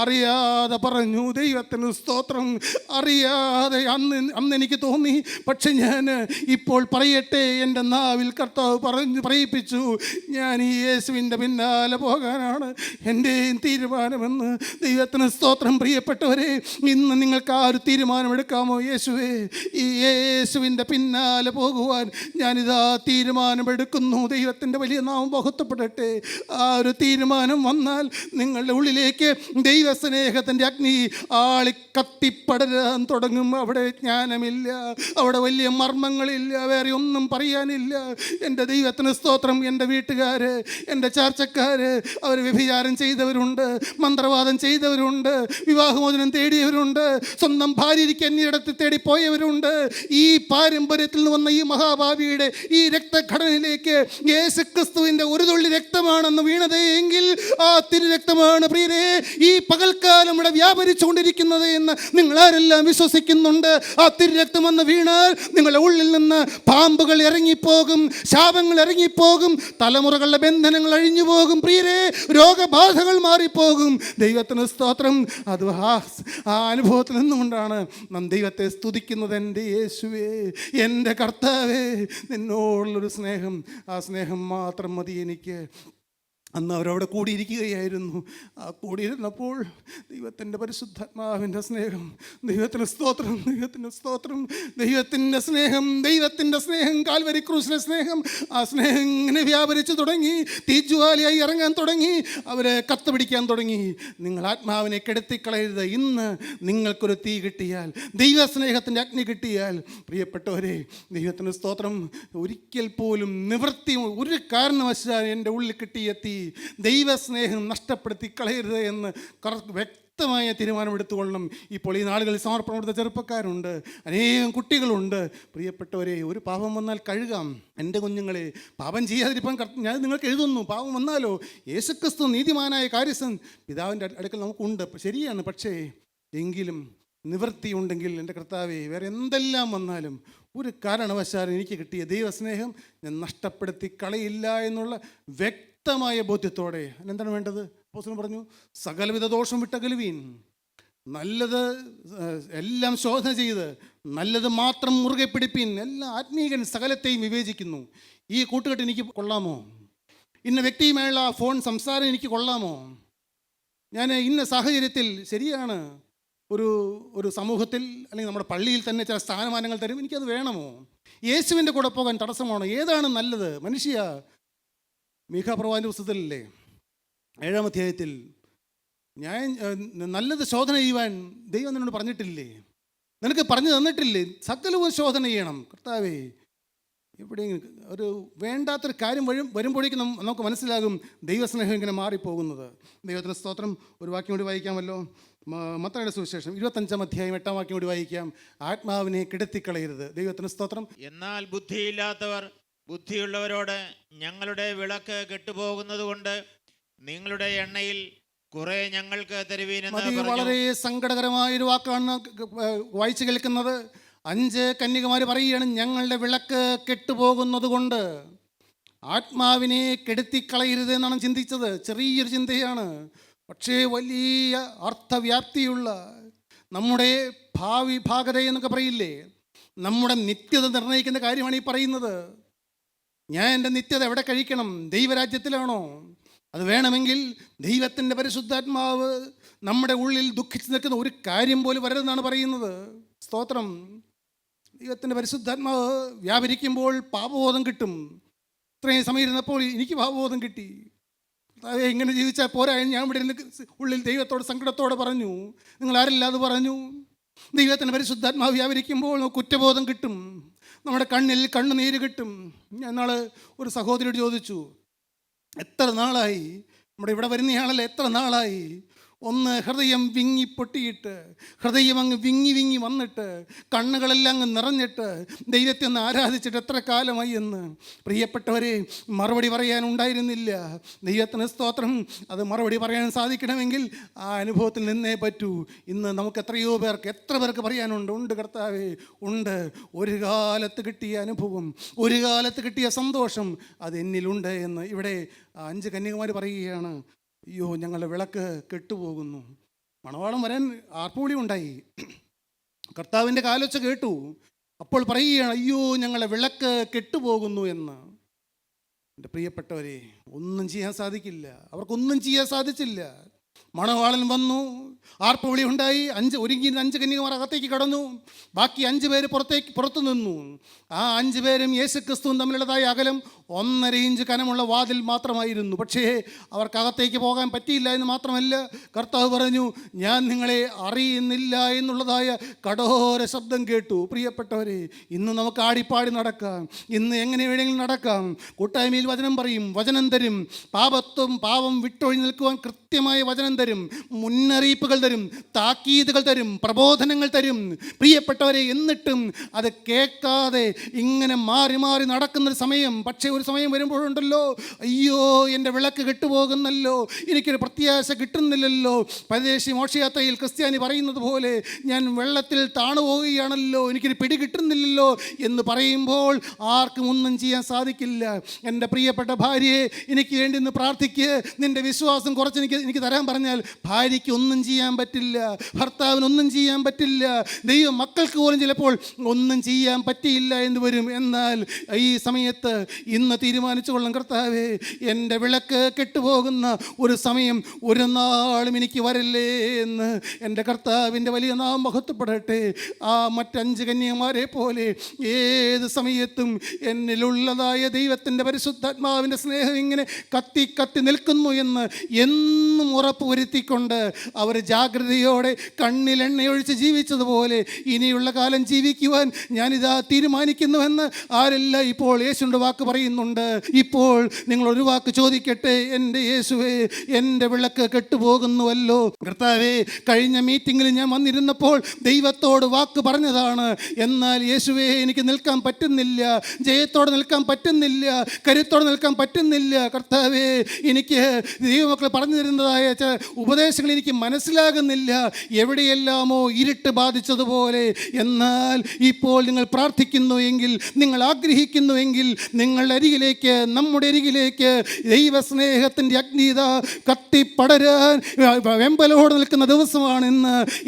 അറിയാതെ പറഞ്ഞു. ദൈവത്തിന് സ്തോത്രം. അറിയാതെ അന്ന് എനിക്ക് തോന്നി. പക്ഷെ ഞാൻ ഇപ്പോൾ പറയട്ടെ, എൻ്റെ നാവിൽ കർത്താവ് പറയിപ്പിച്ചു, ഞാൻ ഈ യേശുവിൻ്റെ പിന്നാലെ പോകാനാണ് എൻ്റെ തീരുമാനമെന്ന്. ദൈവത്തിന് സ്തോത്രം. പ്രിയപ്പെട്ടവരെ, ഇന്ന് നിങ്ങൾക്ക് ആ ഒരു തീരുമാനമെടുക്കാമോ? യേശുവേ, ഈ യേശുവിൻ്റെ പിന്നാലെ പോകുവാൻ ഞാനിതാ തീരുമാനമെടുക്കുന്നു. ദൈവത്തിൻ്റെ വലിയ നാമം മഹത്വപ്പെടട്ടെ. ആ ഒരു തീരുമാനം വന്നാൽ നിങ്ങളുടെ ഉള്ളിലേക്ക് ദൈവസ്നേഹത്തിൻ്റെ അഗ്നി ആളി കത്തിപ്പടരാൻ തുടങ്ങും. അവിടെ ജ്ഞാനമില്ല, അവിടെ വലിയ മർമ്മങ്ങളില്ല, വേറെ ഒന്നും പറയാനില്ല. എൻ്റെ ദൈവത്തിന് സ്തോത്രം. എൻ്റെ വീട്ടുകാർ, എൻ്റെ ചാർച്ചക്കാർ, അവർ വ്യഭിചാരം ചെയ്തവരുണ്ട്, മന്ത്രവാദം ചെയ്തവരുണ്ട്, വിവാഹമോചനം തേടിയവരുണ്ട്, സ്വന്തം ഭാര്യയ്ക്ക് അന്യയിടത്ത് തേടി പോയവരുണ്ട്. ഈ പാരമ്പര്യത്തിൽ നിന്ന് വന്ന ഈ മഹാഭാവിയുടെ ഈ രക്തഘടനയിലേക്ക് യേശുക്രിസ്തുവിൻ്റെ ഒരു തുള്ളി രക്തമാണെന്ന് വീണത് എങ്കിൽ ആ തിരുരക്തമാണ് പ്രിയരെ ഈ പകൽക്കാലം ഇവിടെ വ്യാപരിച്ചുകൊണ്ടിരിക്കുന്നത് എന്ന് നിങ്ങളാരെല്ലാം വിശ്വസിക്കുന്നുണ്ട്. ആ തിരുരക്തം വന്ന് വീണാൽ നിങ്ങളുടെ ഉള്ളിൽ നിന്ന് പാമ്പുകൾ ഇറങ്ങിപ്പോകും, ശാപങ്ങൾ ഇറങ്ങിപ്പോകും, തലമുറകളുടെ ബന്ധനങ്ങൾ അഴിഞ്ഞു പോകും പ്രിയരെ, രോഗബാധകൾ മാറിപ്പോകും. ദൈവത്തിന് സ്തോത്രം. അത് ആ അനുഭവത്തിൽ നിന്നുകൊണ്ടാണ് നാം ദൈവത്തെ സ്തുതിക്കുന്നത്. എൻ്റെ യേശുവേ, എൻ്റെ കർത്താവേ, നിന്നോടുള്ളൊരു സ്നേഹം, ആ സ്നേഹം മാത്രം മതി എനിക്ക്. അന്ന് അവരവിടെ കൂടിയിരിക്കുകയായിരുന്നു. ആ കൂടിയിരുന്നപ്പോൾ ദൈവത്തിൻ്റെ പരിശുദ്ധാത്മാവിൻ്റെ സ്നേഹം, ദൈവത്തിന് സ്തോത്രം, ദൈവത്തിൻ്റെ സ്തോത്രം, ദൈവത്തിൻ്റെ സ്നേഹം, കാൽവരി ക്രൂശിലെ സ്നേഹം, ആ സ്നേഹം ഇങ്ങനെ വ്യാപരിച്ചു തുടങ്ങി, തീജ്വാലയായി ഇറങ്ങാൻ തുടങ്ങി, അവരെ കത്ത് പിടിക്കാൻ തുടങ്ങി. നിങ്ങൾ ആത്മാവിനെ കെടുത്തിക്കളയരുത്. ഇന്ന് നിങ്ങൾക്കൊരു തീ കിട്ടിയാൽ, ദൈവസ്നേഹത്തിൻ്റെ അഗ്നി കിട്ടിയാൽ, പ്രിയപ്പെട്ടവരെ, ദൈവത്തിന് സ്തോത്രം, ഒരിക്കൽ പോലും നിവൃത്തി ഒരു കാരണവശാൽ എൻ്റെ ഉള്ളിൽ കിട്ടിയ തീ ദൈവസ്നേഹം നഷ്ടപ്പെടുത്തി കളയരുത് എന്ന് വ്യക്തമായ തീരുമാനമെടുത്തുകൊള്ളണം. ഇപ്പോൾ ഈ നാളുകളിൽ സമർപ്പണം കൊടുത്ത ചെറുപ്പക്കാരുണ്ട്, അനേകം കുട്ടികളുണ്ട്. പ്രിയപ്പെട്ടവരെ, ഒരു പാപം വന്നാൽ കഴുകാം. എൻ്റെ കുഞ്ഞുങ്ങളെ, പാപം ചെയ്യാതിരിക്കാൻ ഞാൻ നിങ്ങൾക്ക് എഴുതുന്നു. പാപം വന്നാലോ, യേശുക്രിസ്തു നീതിമാനായ കാര്യസ്ഥൻ പിതാവിൻ്റെ അടുക്കൽ നമുക്കുണ്ട്. ശരിയാണ്. പക്ഷേ എങ്കിലും നിവൃത്തിയുണ്ടെങ്കിൽ എൻ്റെ കർത്താവേ, വേറെ എന്തെല്ലാം വന്നാലും ഒരു കാരണവശാലും എനിക്ക് കിട്ടിയ ദൈവസ്നേഹം ഞാൻ നഷ്ടപ്പെടുത്തി കളയില്ല എന്നുള്ള വ്യക്തമായ ബോധ്യത്തോടെ. എന്താണ് വേണ്ടത്? അപ്പോസ്തലൻ പറഞ്ഞു, സകലവിധ ദോഷം വിട്ടകലുവീൻ, നല്ലത് എല്ലാം ശോധന ചെയ്ത് നല്ലത് മാത്രം മുറുകെ പിടിപ്പീൻ. എല്ലാ ആത്മീകൻ സകലത്തെയും വിവേചിക്കുന്നു. ഈ കൂട്ടുകെട്ട് എനിക്ക് കൊള്ളാമോ? ഇന്ന വ്യക്തിയുമായുള്ള ഫോൺ സംസാരം എനിക്ക് കൊള്ളാമോ? ഞാൻ ഇന്ന സാഹചര്യത്തിൽ, ശരിയാണ്, ഒരു സമൂഹത്തിൽ അല്ലെങ്കിൽ നമ്മുടെ പള്ളിയിൽ തന്നെ ചില സ്ഥാനമാനങ്ങൾ തരും, എനിക്കത് വേണമോ? യേശുവിൻ്റെ കൂടെ പോകാൻ തടസ്സമാണോ? ഏതാണ് നല്ലത്? മനുഷ്യ, മീഖാ പ്രവാചകന്റെ പുസ്തകത്തിലല്ലേ 7-ാം അധ്യായത്തിൽ, ഞാൻ നല്ലത് ശോധന ചെയ്യുവാൻ ദൈവം നിന്നോട് പറഞ്ഞിട്ടില്ലേ? നിനക്ക് പറഞ്ഞു തന്നിട്ടില്ലേ? സകലവും ശോധന ചെയ്യണം. കർത്താവേ, എവിടെയെങ്കിലും ഒരു വേണ്ടാത്തൊരു കാര്യം വരുമ്പോഴേക്കും നമുക്ക് മനസ്സിലാകും ദൈവസ്നേഹം ഇങ്ങനെ മാറിപ്പോകുന്നത്. ദൈവത്തിന് സ്തോത്രം. ഒരു വാക്യം കൂടി വായിക്കാമല്ലോ. മത്തായിയുടെ സുവിശേഷം 25-ാം അധ്യായം 8-ാം വാക്യം കൂടി വായിക്കാം. ആത്മാവിനെ കിടത്തിക്കളയരുത്. ദൈവത്തിന് സ്തോത്രം. എന്നാൽ ബുദ്ധിയില്ലാത്തവർ ബുദ്ധിയുള്ളവരോട്, ഞങ്ങളുടെ വിളക്ക് കെട്ടുപോകുന്നത് കൊണ്ട് നിങ്ങളുടെ എണ്ണയിൽ കുറെ ഞങ്ങൾക്ക് തരുവീനെന്ന് പറഞ്ഞു. വളരെ സങ്കടകരമായൊരു വാക്കാണ് വായിച്ചു കേൾക്കുന്നത്. 5 കന്യകമാർ പറയുകയാണ്, ഞങ്ങളുടെ വിളക്ക് കെട്ടുപോകുന്നത് കൊണ്ട് ആത്മാവിനെ കെടുത്തിക്കളയരുത് എന്നാണ് ചിന്തിച്ചത്. ചെറിയൊരു ചിന്തയാണ്, പക്ഷേ വലിയ അർത്ഥവ്യാപ്തിയുള്ള, നമ്മുടെ ഭാവി ഭാഗത എന്നൊക്കെ പറയില്ലേ, നമ്മുടെ നിത്യത നിർണ്ണയിക്കുന്ന കാര്യമാണ് ഈ പറയുന്നത്. ഞാൻ എൻ്റെ നിത്യത എവിടെ കഴിക്കണം? ദൈവരാജ്യത്തിലാണോ? അത് വേണമെങ്കിൽ ദൈവത്തിൻ്റെ പരിശുദ്ധാത്മാവ് നമ്മുടെ ഉള്ളിൽ ദുഃഖിച്ച് നിൽക്കുന്ന ഒരു കാര്യം പോലും വരരുതെന്നാണ് പറയുന്നത്. സ്തോത്രം. ദൈവത്തിൻ്റെ പരിശുദ്ധാത്മാവ് വ്യാപരിക്കുമ്പോൾ പാപബോധം കിട്ടും. ഇത്രയും സമയം ഇരുന്നപ്പോൾ എനിക്ക് പാപബോധം കിട്ടി. ഇങ്ങനെ ജീവിച്ചാൽ പോരാ. ഞാൻ ഇവിടെ ഉള്ളിൽ ദൈവത്തോട് സങ്കടത്തോടെ പറഞ്ഞു, നിങ്ങൾ ആരില്ലാതെ പറഞ്ഞു. ദൈവത്തിൻ്റെ പരിശുദ്ധാത്മാവ് വ്യാപരിക്കുമ്പോൾ കുറ്റബോധം കിട്ടും, നമ്മുടെ കണ്ണിൽ കണ്ണുനീര് കിട്ടും. ഞാൻ നാൾ ഒരു സഹോദരിയോട് ചോദിച്ചു, എത്ര നാളായി നമ്മുടെ ഇവിടെ വരുന്നയാളല്ലേ, എത്ര നാളായി? ഒന്ന് ഹൃദയം വിങ്ങി പൊട്ടിയിട്ട്, ഹൃദയം അങ്ങ് വിങ്ങി വന്നിട്ട്, കണ്ണുകളെല്ലാം അങ്ങ് നിറഞ്ഞിട്ട് ദൈവത്തെ ഒന്ന് ആരാധിച്ചിട്ട് എത്ര കാലമായി എന്ന്. പ്രിയപ്പെട്ടവരെ, മറുപടി പറയാനുണ്ടായിരുന്നില്ല. ദൈവത്തിന് സ്തോത്രം. അത് മറുപടി പറയാൻ സാധിക്കണമെങ്കിൽ ആ അനുഭവത്തിൽ നിന്നേ പറ്റൂ. ഇന്ന് നമുക്ക് എത്ര പേർക്ക് പറയാനുണ്ട്? ഉണ്ട് കർത്താവേ, ഉണ്ട്. ഒരു കാലത്ത് കിട്ടിയ അനുഭവം, ഒരു കാലത്ത് കിട്ടിയ സന്തോഷം അത് എന്നിലുണ്ട് എന്ന് ഇവിടെ 5 കന്യകമാർ പറയുകയാണ്. അയ്യോ, ഞങ്ങളുടെ വിളക്ക് കെട്ടുപോകുന്നു. മണവാളം വരാൻ ആർപ്പുവിളി ഉണ്ടായി. കർത്താവിൻ്റെ കാലൊച്ച കേട്ടു. അപ്പോൾ പറയുകയാണ്, അയ്യോ, ഞങ്ങളുടെ വിളക്ക് കെട്ടുപോകുന്നു എന്ന്. എൻ്റെ പ്രിയപ്പെട്ടവരെ, ഒന്നും ചെയ്യാൻ സാധിക്കില്ല. അവർക്കൊന്നും ചെയ്യാൻ സാധിച്ചില്ല. മണവാളൻ വന്നു, ആർപ്പുവിളി ഉണ്ടായി. 5 കന്യകമാർ അകത്തേക്ക് കടന്നു. ബാക്കി 5 പേര് പുറത്തു നിന്നു. ആ 5 പേരും യേശുക്രിസ്തുവും തമ്മിലുള്ളതായ അകലം 1.5 ഇഞ്ച് കനമുള്ള വാതിൽ മാത്രമായിരുന്നു. പക്ഷേ അവർക്കകത്തേക്ക് പോകാൻ പറ്റിയില്ല എന്ന് മാത്രമല്ല, കർത്താവ് പറഞ്ഞു, ഞാൻ നിങ്ങളെ അറിയുന്നില്ല എന്നുള്ളതായ കഠോര ശബ്ദം കേട്ടു. പ്രിയപ്പെട്ടവരെ, ഇന്ന് നമുക്ക് ആടിപ്പാടി നടക്കാം, ഇന്ന് എങ്ങനെ വേണമെങ്കിലും നടക്കാം. കൂട്ടായ്മയിൽ വചനം പറയും, വചനം തരും. പാപം വിട്ടൊഴി നിൽക്കുവാൻ കൃത്യമായ വചനം തരും, മുന്നറിയിപ്പുകൾ തരും, താക്കീതുകൾ തരും, പ്രബോധനങ്ങൾ തരും. പ്രിയപ്പെട്ടവരെ, എന്നിട്ടും അത് കേൾക്കാതെ ഇങ്ങനെ മാറി മാറി നടക്കുന്നൊരു സമയം. പക്ഷേ ഒരു സമയം വരുമ്പോഴുണ്ടല്ലോ, അയ്യോ, എൻ്റെ വിളക്ക് കെട്ടുപോകുന്നല്ലോ, എനിക്കൊരു പ്രത്യാശ കിട്ടുന്നില്ലല്ലോ. പരദേശി മോക്ഷയാത്രയിൽ ക്രിസ്ത്യാനി പറയുന്നത് പോലെ, ഞാൻ വെള്ളത്തിൽ താണുപോവുകയാണല്ലോ, എനിക്കൊരു പിടി കിട്ടുന്നില്ലല്ലോ എന്ന് പറയുമ്പോൾ ആർക്കും ഒന്നും ചെയ്യാൻ സാധിക്കില്ല. എൻ്റെ പ്രിയപ്പെട്ട ഭാര്യയെ, എനിക്ക് വേണ്ടി ഒന്ന് പ്രാർത്ഥിക്ക്. നിൻ്റെ വിശ്വാസം കുറച്ച് എനിക്ക് തരാൻ പറഞ്ഞാൽ ഭാര്യയ്ക്ക് ഒന്നും ചെയ്യാൻ ചെയ്യാൻ പറ്റില്ല, ഭർത്താവിനൊന്നും ചെയ്യാൻ പറ്റില്ല, ദൈവം മക്കൾക്ക് പോലും ചിലപ്പോൾ ഒന്നും ചെയ്യാൻ പറ്റിയില്ല എന്ന് വരും. എന്നാൽ ഈ സമയത്ത് ഇന്ന് തീരുമാനിച്ചു കൊള്ളാം, കർത്താവേ, എൻ്റെ വിളക്ക് കെട്ടുപോകുന്ന ഒരു സമയം ഒരു നാളും എനിക്ക് വരല്ലേ എന്ന്. എൻ്റെ കർത്താവിൻ്റെ വലിയ നാമം മഹത്വപ്പെടട്ടെ. ആ മറ്റഞ്ച് കന്യകമാരെ പോലെ ഏത് സമയത്തും എന്നിലുള്ളതായ ദൈവത്തിൻ്റെ പരിശുദ്ധാത്മാവിൻ്റെ സ്നേഹം ഇങ്ങനെ കത്തി കത്തി നിൽക്കുന്നു എന്ന് എന്നും ഉറപ്പ് വരുത്തിക്കൊണ്ട് അവർ ജാഗ്രതയോടെ കണ്ണിൽ എണ്ണയൊഴിച്ച് ജീവിച്ചതുപോലെ ഇനിയുള്ള കാലം ജീവിക്കുവാൻ ഞാനിതാ തീരുമാനിക്കുന്നുവെന്ന് ആരെല്ലാം ഇപ്പോൾ യേശുവിൻ്റെ വാക്ക് പറയുന്നുണ്ട്. ഇപ്പോൾ നിങ്ങളൊരു വാക്ക് ചോദിക്കട്ടെ, എൻ്റെ യേശുവേ, എൻ്റെ വിളക്ക് കെട്ടുപോകുന്നുവല്ലോ. കർത്താവേ, കഴിഞ്ഞ മീറ്റിങ്ങിൽ ഞാൻ വന്നിരുന്നപ്പോൾ ദൈവത്തോട് വാക്ക് പറഞ്ഞതാണ്. എന്നാൽ യേശുവേ, എനിക്ക് നിൽക്കാൻ പറ്റുന്നില്ല, ജയത്തോടെ നിൽക്കാൻ പറ്റുന്നില്ല, കരുത്തോടെ നിൽക്കാൻ പറ്റുന്നില്ല. കർത്താവേ, എനിക്ക് ദൈവമക്കൾ പറഞ്ഞു തരുന്നതായ ഉപദേശങ്ങൾ എനിക്ക് മനസ്സിലാകുന്നില്ല, എവിടെയെല്ലാമോ ഇരുട്ട് ബാധിച്ചതുപോലെ. എന്നാൽ ഇപ്പോൾ നിങ്ങൾ പ്രാർത്ഥിക്കുന്നു എങ്കിൽ, നിങ്ങൾ ആഗ്രഹിക്കുന്നുവെങ്കിൽ, നിങ്ങളുടെ അരികിലേക്ക്, നമ്മുടെ അരികിലേക്ക് ദൈവസ്നേഹത്തിൻ്റെ അഗ്നിത കത്തിപ്പടരാൻ വെമ്പലോട് നിൽക്കുന്ന ദിവസമാണ്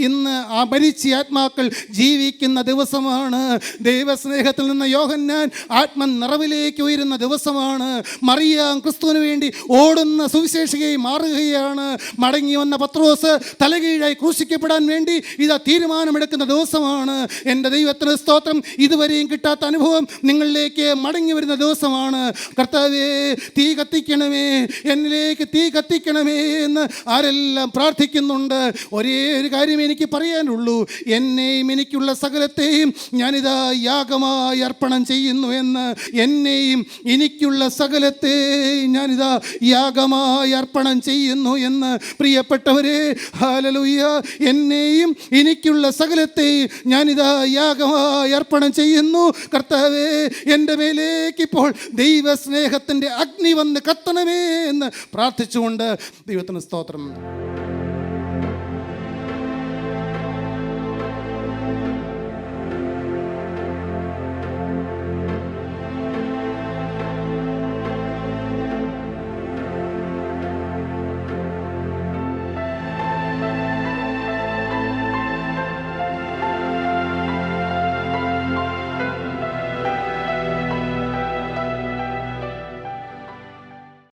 ഇന്ന് ആ മരിച്ച ആത്മാക്കൾ ജീവിക്കുന്ന ദിവസമാണ്. ദൈവസ്നേഹത്തിൽ നിന്ന് യോഹന്നാൻ ആത്മനിറവിലേക്ക് ഉയരുന്ന ദിവസമാണ്. മറിയാം ക്രിസ്തുവിന് വേണ്ടി ഓടുന്ന സുവിശേഷികയായി മാറുകയാണ്. മടങ്ങി വന്ന പത്രോസ് തലകീഴായി ക്രൂശിക്കപ്പെടാൻ വേണ്ടി ഇതാ തീരുമാനമെടുക്കുന്ന ദിവസമാണ്. എൻ്റെ ദൈവത്തിന് സ്തോത്രം. ഇതുവരെയും കിട്ടാത്ത അനുഭവം നിങ്ങളിലേക്ക് മടങ്ങി വരുന്ന ദിവസമാണ്. കർത്താവേ, തീ കത്തിക്കണമേ, എന്നിലേക്ക് തീ കത്തിക്കണമേ എന്ന് ആരെല്ലാം പ്രാർത്ഥിക്കുന്നുണ്ട്. ഒരേ ഒരു കാര്യം എനിക്ക് പറയാനുള്ളൂ, എന്നെയും എനിക്കുള്ള സകലത്തെയും ഞാനിതാ യാഗമായി അർപ്പണം ചെയ്യുന്നു എന്ന്. എന്നെയും എനിക്കുള്ള സകലത്തെയും ഞാനിതാ യാഗമായി അർപ്പണം ചെയ്യുന്നു എന്ന്. പ്രിയപ്പെട്ടവരെ, ഹല്ലേലൂയ, എന്നെയും എനിക്കുള്ള സകലത്തെയും ഞാനിതാ യാഗമായി അർപ്പണം ചെയ്യുന്നു. കർത്താവേ, എൻ്റെ മേലേക്ക് ഇപ്പോൾ ദൈവസ്നേഹത്തിൻ്റെ അഗ്നി വന്ന് കത്തണമേ എന്ന് പ്രാർത്ഥിച്ചുകൊണ്ട് ദൈവത്തിന് സ്തോത്രം.